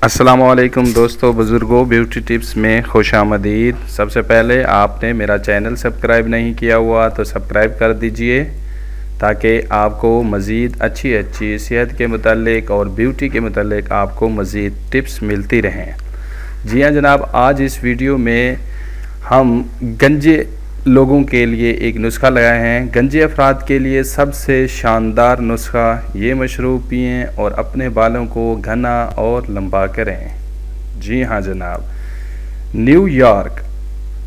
अस्सलामुअलैकुम दोस्तों, बुज़ुर्गों, ब्यूटी टिप्स में खुशामदीद। सबसे पहले आपने मेरा चैनल सब्सक्राइब नहीं किया हुआ तो सब्सक्राइब कर दीजिए ताकि आपको मज़ीद अच्छी सेहत के मुतालिक और ब्यूटी के मुतालिक आपको मज़ीद टिप्स मिलती रहें। जी हाँ जनाब, आज इस वीडियो में हम गंजे लोगों के लिए एक नुस्खा लगाए हैं। गंजे अफराद के लिए सबसे शानदार नुस्खा, ये मशरूब पिएँ और अपने बालों को घना और लंबा करें। जी हाँ जनाब, न्यूयॉर्क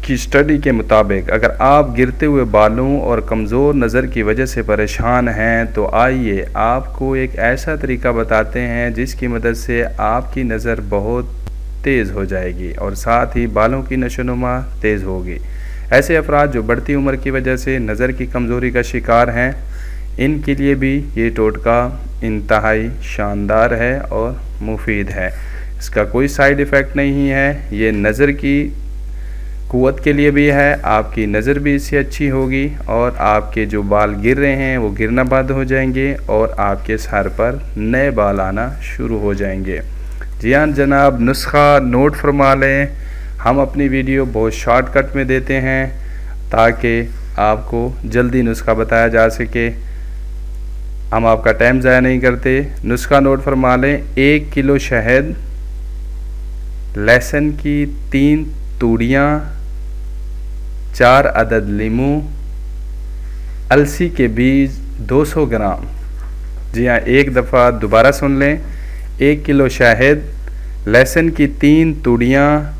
की स्टडी के मुताबिक अगर आप गिरते हुए बालों और कमज़ोर नज़र की वजह से परेशान हैं तो आइए आपको एक ऐसा तरीका बताते हैं जिसकी मदद से आपकी नज़र बहुत तेज़ हो जाएगी और साथ ही बालों की नशोनुमा तेज़ होगी। ऐसे अफराद जो बढ़ती उम्र की वजह से नज़र की कमज़ोरी का शिकार हैं, इनके लिए भी ये टोटका इंतहाई शानदार है और मुफीद है। इसका कोई साइड इफ़ेक्ट नहीं है। ये नज़र की क़ुव्वत के लिए भी है, आपकी नज़र भी इससे अच्छी होगी और आपके जो बाल गिर रहे हैं वो गिरना बंद हो जाएंगे और आपके सर पर नए बाल आना शुरू हो जाएंगे। जी हाँ जनाब, नुस्खा नोट फरमा लें। हम अपनी वीडियो बहुत शॉर्टकट में देते हैं ताकि आपको जल्दी नुस्खा बताया जा सके। हम आपका टाइम ज़ाया नहीं करते। नुस्खा नोट फरमा लें। 1 किलो शहद, लहसुन की 3 तूड़ियाँ, 4 अदद लीमू, अलसी के बीज 200 ग्राम। जी हाँ, एक दफ़ा दोबारा सुन लें। 1 किलो शहद, लहसुन की 3 तूड़ियाँ,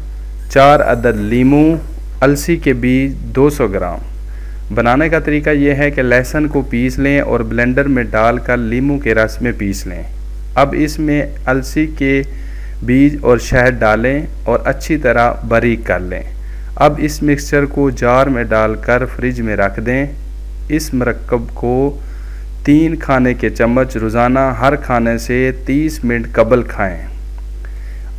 4 अदद लीमू, अलसी के बीज 200 ग्राम। बनाने का तरीका यह है कि लहसुन को पीस लें और ब्लेंडर में डालकर लीमू के रस में पीस लें। अब इसमें अलसी के बीज और शहद डालें और अच्छी तरह बारीक कर लें। अब इस मिक्सचर को जार में डालकर फ्रिज में रख दें। इस मरकब को 3 खाने के चम्मच रोज़ाना हर खाने से 30 मिनट कबल खाएं।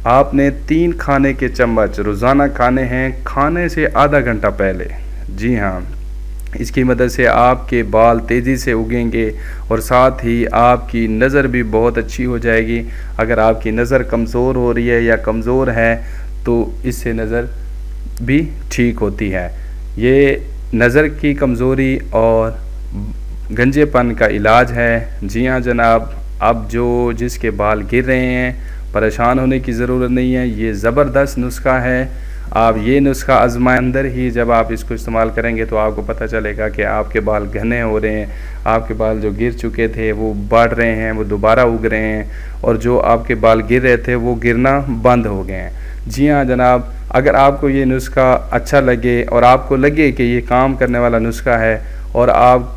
आपने 3 खाने के चम्मच रोज़ाना खाने हैं, खाने से आधा घंटा पहले। जी हाँ, इसकी मदद से आपके बाल तेज़ी से उगेंगे और साथ ही आपकी नज़र भी बहुत अच्छी हो जाएगी। अगर आपकी नज़र कमज़ोर हो रही है या कमज़ोर है तो इससे नज़र भी ठीक होती है। ये नज़र की कमज़ोरी और गंजेपन का इलाज है। जी हाँ जनाब, अब जिसके बाल गिर रहे हैं परेशान होने की ज़रूरत नहीं है। ये ज़बरदस्त नुस्खा है। आप ये नुस्खा आज़माएं। अंदर ही जब आप इसको इस्तेमाल करेंगे तो आपको पता चलेगा कि आपके बाल घने हो रहे हैं, आपके बाल जो गिर चुके थे वो बढ़ रहे हैं, वो दोबारा उग रहे हैं और जो आपके बाल गिर रहे थे वो गिरना बंद हो गए हैं। जी हाँ जनाब, अगर आपको ये नुस्खा अच्छा लगे और आपको लगे कि ये काम करने वाला नुस्खा है और आप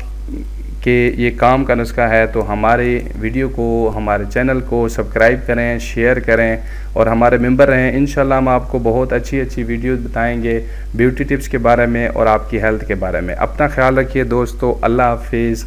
कि ये काम का नुस्खा है तो हमारे वीडियो को, हमारे चैनल को सब्सक्राइब करें, शेयर करें और हमारे मेंबर रहें। इंशाल्लाह हम आपको बहुत अच्छी वीडियो बताएंगे ब्यूटी टिप्स के बारे में और आपकी हेल्थ के बारे में। अपना ख्याल रखिए दोस्तों। अल्लाह हाफिज़।